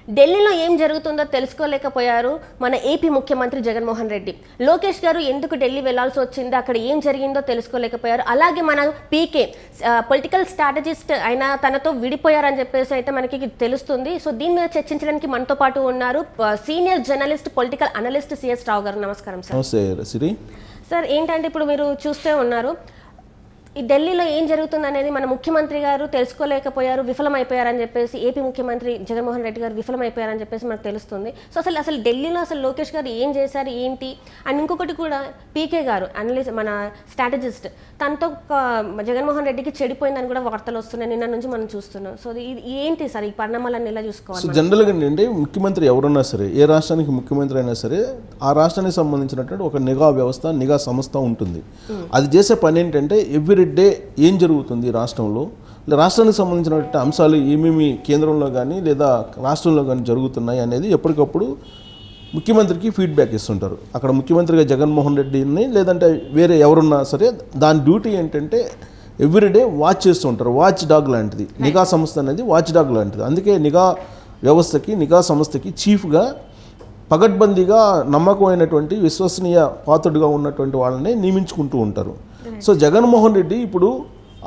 ఢిల్లీలో ఏం జరుగుతుందో తెలుసుకోలేకపోయారు మన ఏపీ ముఖ్యమంత్రి జగన్మోహన్ రెడ్డి. లోకేష్ గారు ఎందుకు ఢిల్లీ వెళ్లాల్సి వచ్చిందో, అక్కడ ఏం జరిగిందో తెలుసుకోలేకపోయారు. అలాగే మన పీకే పొలిటికల్ స్ట్రాటజిస్ట్ అయిన తనతో విడిపోయారని చెప్పేసి అయితే మనకి తెలుస్తుంది. సో దీని మీద చర్చించడానికి మనతో పాటు ఉన్నారు senior journalist, political analyst CS Rao గారు. నమస్కారం సార్. సార్, ఏంటంటే ఇప్పుడు మీరు చూస్తే ఉన్నారు, ఈ ఢిల్లీలో ఏం జరుగుతుంది అనేది మన ముఖ్యమంత్రి గారు తెలుసుకోలేకపోయారు, విఫలమైపోయారని చెప్పేసి ఏపీ ముఖ్యమంత్రి జగన్మోహన్ రెడ్డి గారు విఫలమైపోయారని చెప్పేసి మనకు తెలుస్తుంది. సో అసలు ఢిల్లీలో లోకేష్ గారు ఏం చేశారు ఏంటి అండ్ ఇంకొకటి కూడా పీకే గారు అనలిస్ట్, మన స్ట్రాటజిస్ట్, తనతో జగన్మోహన్ రెడ్డికి చెడిపోయిందని కూడా వార్తలు వస్తున్నాయి నిన్న నుంచి మనం చూస్తున్నాం. సో ఇది ఏంటి సార్, ఈ పరిణామాలను ఎలా చూసుకోవాలి? జనరల్గా ఏంటంటే ముఖ్యమంత్రి ఎవరన్నా సరే, ఏ రాష్ట్రానికి ముఖ్యమంత్రి అయినా సరే, ఆ రాష్ట్రానికి సంబంధించినటువంటి ఒక నిఘా వ్యవస్థ, నిఘా సంస్థ ఉంటుంది. అది చేసే పని ఏంటంటే ఎవ్రీ డే ఏం జరుగుతుంది రాష్ట్రంలో, రాష్ట్రానికి సంబంధించినటువంటి అంశాలు ఏమేమి కేంద్రంలో కానీ లేదా రాష్ట్రంలో కానీ జరుగుతున్నాయి అనేది ఎప్పటికప్పుడు ముఖ్యమంత్రికి ఫీడ్బ్యాక్ ఇస్తుంటారు. అక్కడ ముఖ్యమంత్రిగా జగన్మోహన్ రెడ్డిని లేదంటే వేరే ఎవరున్నా సరే, దాని డ్యూటీ ఏంటంటే ఎవ్రీడే వాచ్ చేస్తూ ఉంటారు. వాచ్ డాగ్ లాంటిది నిఘా సంస్థ అనేది, వాచ్ డాగ్ లాంటిది. అందుకే నిఘా వ్యవస్థకి, నిఘా సంస్థకి చీఫ్గా పగడ్బందీగా నమ్మకమైనటువంటి విశ్వసనీయ పాత్రుడుగా ఉన్నటువంటి వాళ్ళని నియమించుకుంటూ ఉంటారు. సో జగన్మోహన్ రెడ్డి ఇప్పుడు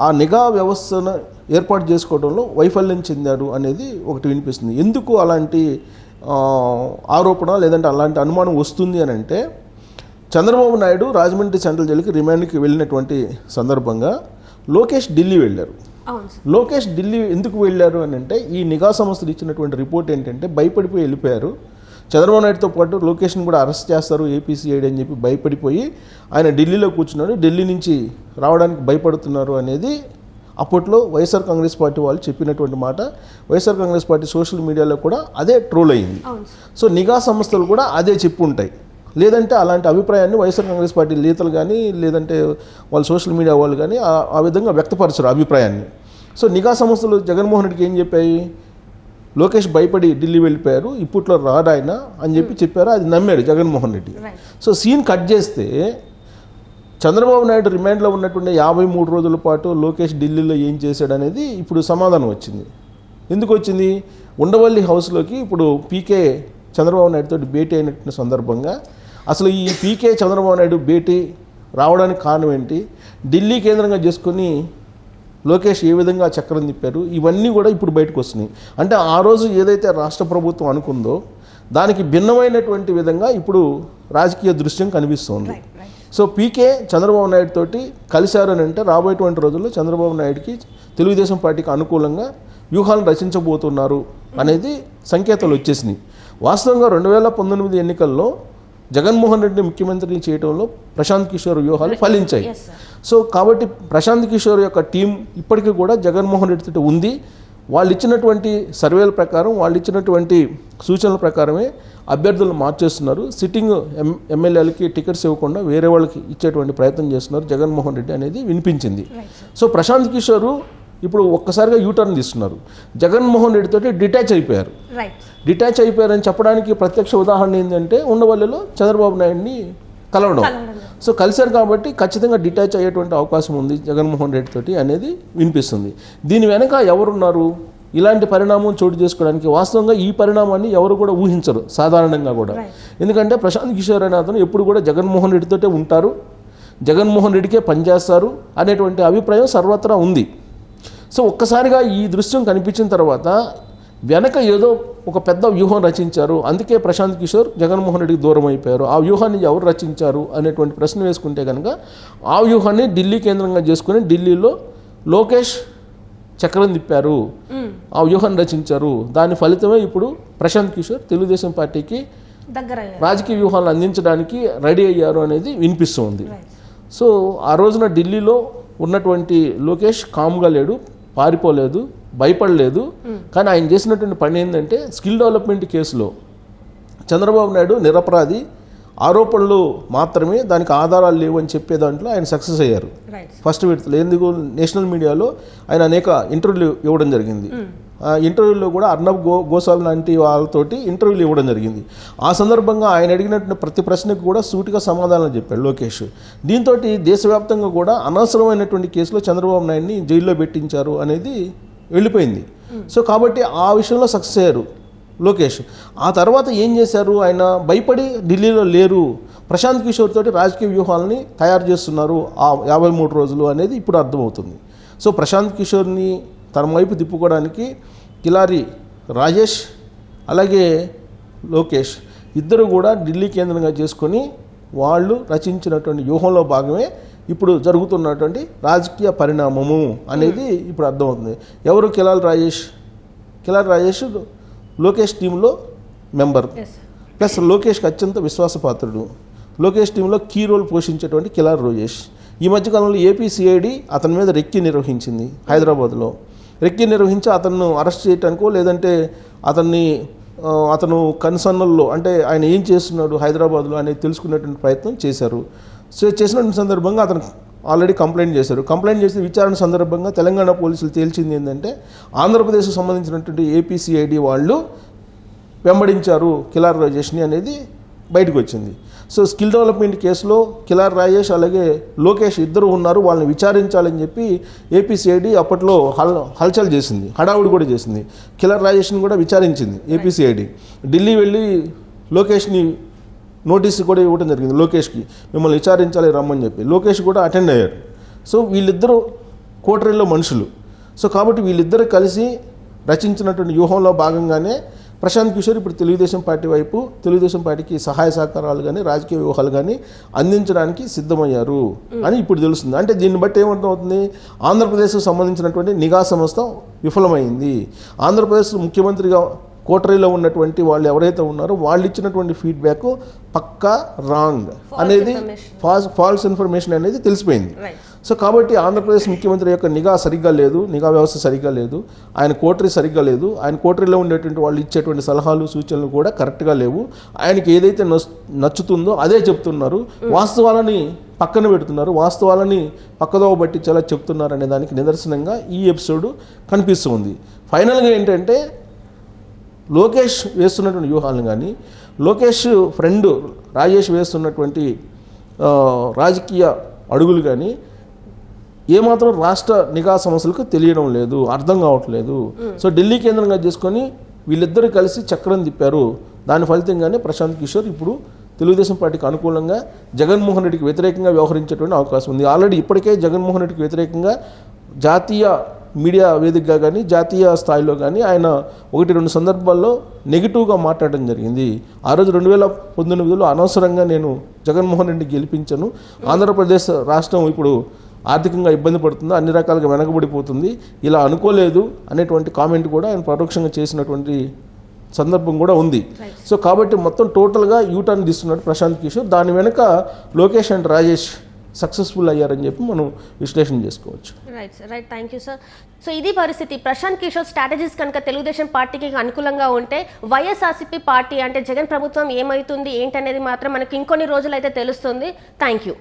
ఆ నిఘా వ్యవస్థను ఏర్పాటు చేసుకోవడంలో వైఫల్యం చెందాడు అనేది ఒకటి వినిపిస్తుంది. ఎందుకు అలాంటి ఆరోపణ లేదంటే అలాంటి అనుమానం వస్తుంది అని అంటే, చంద్రబాబు నాయుడు రాజమండ్రి సెంట్రల్ జైలుకి రిమాండ్కి వెళ్ళినటువంటి సందర్భంగా లోకేష్ ఢిల్లీ వెళ్ళారు. లోకేష్ ఢిల్లీ ఎందుకు వెళ్ళారు అని అంటే, ఈ నిఘా సంస్థలు ఇచ్చినటువంటి రిపోర్ట్ ఏంటంటే భయపడిపోయి వెళ్ళిపోయారు. చంద్రబాబు నాయుడుతో పాటు లొకేషన్ కూడా అరెస్ట్ చేస్తారు ఏపీసీఐడి అని చెప్పి భయపడిపోయి ఆయన ఢిల్లీలో కూర్చున్నాడు. ఢిల్లీ నుంచి రావడానికి భయపడుతున్నారు అనేది అప్పట్లో వైఎస్ఆర్ కాంగ్రెస్ పార్టీ వాళ్ళు చెప్పినటువంటి మాట. వైఎస్ఆర్ కాంగ్రెస్ పార్టీ సోషల్ మీడియాలో కూడా అదే ట్రోల్ అయింది. సో నిఘా సంస్థలు కూడా అదే చెప్పు ఉంటాయి. లేదంటే అలాంటి అభిప్రాయాన్ని వైఎస్ఆర్ కాంగ్రెస్ పార్టీ నేతలు కానీ లేదంటే వాళ్ళ సోషల్ మీడియా వాళ్ళు కానీ ఆ విధంగా వ్యక్తపరచరు అభిప్రాయాన్ని. సో నిఘా సంస్థలు జగన్మోహన్ రెడ్డికి ఏం చెప్పాయి, లోకేష్ భయపడి ఢిల్లీ వెళ్ళిపోయారు, ఇప్పట్లో రాడాయన అని చెప్పారు. అది నమ్మాడు Jaganmohan Reddy. So scene cut చేస్తే చంద్రబాబు నాయుడు రిమాండ్లో ఉన్నటువంటి 53 రోజుల పాటు లోకేష్ ఢిల్లీలో ఏం చేశాడు అనేది ఇప్పుడు సమాధానం వచ్చింది. ఎందుకు వచ్చింది? ఉండవల్లి హౌస్లోకి ఇప్పుడు పీకే చంద్రబాబు నాయుడుతో భేటీ అయినటువంటి సందర్భంగా అసలు ఈ పీకే చంద్రబాబు నాయుడు భేటీ రావడానికి కారణం ఏంటి, ఢిల్లీ కేంద్రంగా చేసుకుని లోకేష్ ఏ విధంగా చక్రం తిప్పారు, ఇవన్నీ కూడా ఇప్పుడు బయటకు వస్తున్నాయి. అంటే ఆ రోజు ఏదైతే రాష్ట్ర ప్రభుత్వం అనుకుందో దానికి భిన్నమైనటువంటి విధంగా ఇప్పుడు రాజకీయ దృశ్యం కనిపిస్తోంది. సో పీకే చంద్రబాబు నాయుడు తోటి కలిశారు అని అంటే రాబోయేటువంటి రోజుల్లో చంద్రబాబు నాయుడుకి, తెలుగుదేశం పార్టీకి అనుకూలంగా వ్యూహాలను రచించబోతున్నారు అనేది సంకేతాలు వచ్చేసినాయి. వాస్తవంగా 2019 ఎన్నికల్లో జగన్మోహన్ రెడ్డి ముఖ్యమంత్రిని చేయడంలో ప్రశాంత్ కిషోర్ వ్యూహాలు ఫలించాయి. సో కాబట్టి ప్రశాంత్ కిషోర్ యొక్క టీం ఇప్పటికీ కూడా జగన్మోహన్ రెడ్డితో ఉంది. వాళ్ళు ఇచ్చినటువంటి సర్వేల ప్రకారం, వాళ్ళు ఇచ్చినటువంటి సూచనల ప్రకారమే అభ్యర్థులను మార్చేస్తున్నారు. సిట్టింగ్ ఎమ్మెల్యేలకి టికెట్స్ ఇవ్వకుండా వేరే వాళ్ళకి ఇచ్చేటువంటి ప్రయత్నం చేస్తున్నారు జగన్మోహన్ రెడ్డి అనేది వినిపించింది. సో ప్రశాంత్ కిషోర్ ఇప్పుడు ఒక్కసారిగా యూటర్న్ తీస్తున్నారు. జగన్మోహన్ రెడ్డితో డిటాచ్ అయిపోయారని చెప్పడానికి ప్రత్యక్ష ఉదాహరణ ఏంటంటే ఉండవల్లిలో చంద్రబాబు నాయుడిని కలవడం. సో కలిశారు కాబట్టి ఖచ్చితంగా డిటాచ్ అయ్యేటువంటి అవకాశం ఉంది జగన్మోహన్ రెడ్డి తోటి అనేది వినిపిస్తుంది. దీని వెనక ఎవరున్నారు ఇలాంటి పరిణామం చోటు చేసుకోవడానికి? వాస్తవంగా ఈ పరిణామాన్ని ఎవరు కూడా ఊహించరు సాధారణంగా కూడా. ఎందుకంటే ప్రశాంత్ కిషోర్ అనే అతను ఎప్పుడు కూడా జగన్మోహన్ రెడ్డితోటే ఉంటారు, జగన్మోహన్ రెడ్డికే పనిచేస్తారు అనేటువంటి అభిప్రాయం సర్వత్రా ఉంది. సో ఒక్కసారిగా ఈ దృశ్యం కనిపించిన తర్వాత వెనక ఏదో ఒక పెద్ద వ్యూహం రచించారు, అందుకే ప్రశాంత్ కిషోర్ జగన్మోహన్ రెడ్డికి దూరం అయిపోయారు. ఆ వ్యూహాన్ని ఎవరు రచించారు అనేటువంటి ప్రశ్న వేసుకుంటే కనుక ఆ వ్యూహాన్ని ఢిల్లీ కేంద్రంగా చేసుకుని ఢిల్లీలో లోకేష్ చక్రం తిప్పారు, ఆ వ్యూహాన్ని రచించారు. దాని ఫలితమే ఇప్పుడు ప్రశాంత్ కిషోర్ తెలుగుదేశం పార్టీకి రాజకీయ వ్యూహాలను అందించడానికి రెడీ అయ్యారు అనేది వినిపిస్తుంది. సో ఆ రోజున ఢిల్లీలో ఉన్నటువంటి లోకేష్ కామ్గా లేడు, పారిపోలేదు, భయపడలేదు. కానీ ఆయన చేసినటువంటి పని ఏంటంటే స్కిల్ డెవలప్మెంట్ కేసులో చంద్రబాబు నాయుడు నిరపరాధి, ఆరోపణలు మాత్రమే, దానికి ఆధారాలు లేవు అని చెప్పే దాంట్లో ఆయన సక్సెస్ అయ్యారు ఫస్ట్ విడతలో. ఎందుకు? నేషనల్ మీడియాలో ఆయన అనేక ఇంటర్వ్యూలు ఇవ్వడం జరిగింది. ఆ ఇంటర్వ్యూలో కూడా అర్నబ్ గోస్వామి లాంటి వాళ్ళతోటి ఇంటర్వ్యూలు ఇవ్వడం జరిగింది. ఆ సందర్భంగా ఆయన అడిగినటువంటి ప్రతి ప్రశ్నకు కూడా సూటిగా సమాధానం చెప్పాడు లోకేష్. దీంతో దేశవ్యాప్తంగా కూడా అనవసరమైనటువంటి కేసులో చంద్రబాబు నాయుడిని జైల్లో పెట్టించారు అనేది వెళ్ళిపోయింది. సో కాబట్టి ఆ విషయంలో సక్సెస్ అయ్యారు. లోకేష్. ఆ తర్వాత ఏం చేశారు, ఆయన భయపడి ఢిల్లీలో లేరు, ప్రశాంత్ కిషోర్ తోటి రాజకీయ వ్యూహాలని తయారు చేస్తున్నారు ఆ 53 రోజులు అనేది ఇప్పుడు అర్థమవుతుంది. సో ప్రశాంత్ కిషోర్ని తన వైపు తిప్పుకోవడానికి కిలారి రాజేష్ అలాగే లోకేష్ ఇద్దరు కూడా ఢిల్లీ కేంద్రంగా చేసుకొని వాళ్ళు రచించినటువంటి వ్యూహంలో భాగమే ఇప్పుడు జరుగుతున్నటువంటి రాజకీయ పరిణామము అనేది ఇప్పుడు అర్థమవుతుంది. ఎవరు కిలారి రాజేష్ లోకేష్ టీంలో మెంబర్, ప్లస్ లోకేష్కి అత్యంత విశ్వాసపాత్రుడు. లోకేష్ టీంలో కీ రోల్ పోషించేటువంటి కిలారి రాజేష్ ఈ మధ్యకాలంలో ఏపీసీఐడి అతని మీద రెక్కి నిర్వహించింది హైదరాబాద్లో. రెక్కి నిర్వహించి అతను అరెస్ట్ చేయటానికో లేదంటే అతను కన్సర్న్లో అంటే ఆయన ఏం చేస్తున్నాడు హైదరాబాద్లో అనేది తెలుసుకునేటువంటి ప్రయత్నం చేశారు. సో చేసినటువంటి సందర్భంగా అతను ఆల్రెడీ కంప్లైంట్ చేశారు. కంప్లైంట్ చేసి విచారణ సందర్భంగా తెలంగాణ పోలీసులు తేల్చింది ఏంటంటే ఆంధ్రప్రదేశ్కు సంబంధించినటువంటి ఏపీసీఐడి వాళ్ళు వెంబడించారు కిలారి రాజేష్ని అనేది బయటకు వచ్చింది. సో స్కిల్ డెవలప్మెంట్ కేసులో కిలారి రాజేష్ అలాగే లోకేష్ ఇద్దరు ఉన్నారు, వాళ్ళని విచారించాలని చెప్పి ఏపీసీఐడి అప్పట్లో హల్చల్ చేసింది, హడావుడి కూడా చేసింది. కిలారి రాజేష్ని కూడా విచారించింది ఏపీసీఐడి. ఢిల్లీ వెళ్ళి లోకేష్ని నోటీసు కూడా ఇవ్వడం జరిగింది, లోకేష్కి మిమ్మల్ని విచారించాలి రమ్మని చెప్పి. లోకేష్ కూడా అటెండ్ అయ్యారు. సో వీళ్ళిద్దరూ కోటరీలో మనుషులు. సో కాబట్టి వీళ్ళిద్దరూ కలిసి రచించినటువంటి వ్యూహంలో భాగంగానే ప్రశాంత్ కిషోర్ ఇప్పుడు తెలుగుదేశం పార్టీ వైపు తెలుగుదేశం పార్టీకి సహాయ సహకారాలు కానీ రాజకీయ వ్యూహాలు కానీ అందించడానికి సిద్ధమయ్యారు అని ఇప్పుడు తెలుస్తుంది. అంటే దీన్ని బట్టి ఏమర్థమవుతుంది, ఆంధ్రప్రదేశ్కు సంబంధించినటువంటి నిఘా సంస్థ విఫలమైంది. ఆంధ్రప్రదేశ్ ముఖ్యమంత్రిగా కోటరీలో ఉన్నటువంటి వాళ్ళు ఎవరైతే ఉన్నారో వాళ్ళు ఇచ్చినటువంటి ఫీడ్బ్యాక్ పక్కా రాంగ్ అనేది, ఫాల్స్ ఇన్ఫర్మేషన్ అనేది తెలిసిపోయింది. సో కాబట్టి ఆంధ్రప్రదేశ్ ముఖ్యమంత్రి యొక్క నిఘా వ్యవస్థ సరిగ్గా లేదు, ఆయన కోటరీ సరిగ్గా లేదు, ఆయన కోటరీలో ఉండేటువంటి వాళ్ళు ఇచ్చేటువంటి సలహాలు సూచనలు కూడా కరెక్ట్గా లేవు, ఆయనకి ఏదైతే నచ్చుతుందో అదే చెప్తున్నారు, వాస్తవాలని పక్కన పెడుతున్నారు, వాస్తవాలని పక్కదోవ పట్టించేలా చెప్తున్నారు అనే దానికి నిదర్శనంగా ఈ ఎపిసోడ్ కనిపిస్తుంది. ఫైనల్గా ఏంటంటే లోకేష్ వేస్తున్నటువంటి వ్యూహాలను కానీ లోకేష్ ఫ్రెండ్ రాజేష్ వేస్తున్నటువంటి రాజకీయ అడుగులు కానీ ఏమాత్రం రాష్ట్ర నిఘా సమస్యలకు తెలియడం లేదు, అర్థం కావట్లేదు. సో ఢిల్లీ కేంద్రంగా చేసుకొని వీళ్ళిద్దరూ కలిసి చక్రం తిప్పారు. దాని ఫలితంగానే ప్రశాంత్ కిషోర్ ఇప్పుడు తెలుగుదేశం పార్టీకి అనుకూలంగా జగన్మోహన్ రెడ్డికి వ్యతిరేకంగా వ్యవహరించేటువంటి అవకాశం ఉంది. ఆల్రెడీ ఇప్పటికే జగన్మోహన్ రెడ్డికి వ్యతిరేకంగా జాతీయ మీడియా వేదికగా కానీ జాతీయ స్థాయిలో కానీ ఆయన 1-2 సందర్భాల్లో నెగిటివ్గా మాట్లాడడం జరిగింది. ఆ రోజు 2019లో అనవసరంగా నేను జగన్మోహన్ రెడ్డిని గెలిపించాను, ఆంధ్రప్రదేశ్ రాష్ట్రం ఇప్పుడు ఆర్థికంగా ఇబ్బంది పడుతుంది, అన్ని రకాలుగా వెనకబడిపోతుంది, ఇలా అనుకోలేదు అనేటువంటి కామెంట్ కూడా ఆయన పరోక్షంగా చేసినటువంటి సందర్భం కూడా ఉంది. సో కాబట్టి మొత్తం టోటల్గా యూటర్న్ తీస్తున్నాడు ప్రశాంత్ కిషోర్. దాని వెనుక లోకేష్ అండ్ రాజేష్ సక్సెస్ఫుల్ అయ్యారని చెప్పి మనం విశ్లేషణ చేసుకోవచ్చు. Right thank you sir. So ఇది పరిస్థితి. ప్రశాంత్ కిషోర్ స్ట్రాటజీస్ కనుక తెలుగుదేశం పార్టీకి అనుకూలంగా ఉంటే వైఎస్ఆర్సీపీ పార్టీ అంటే జగన్ ప్రభుత్వం ఏమవుతుంది ఏంటనేది మాత్రం మనకి ఇంకొన్ని రోజులైతే తెలుస్తుంది. Thank you.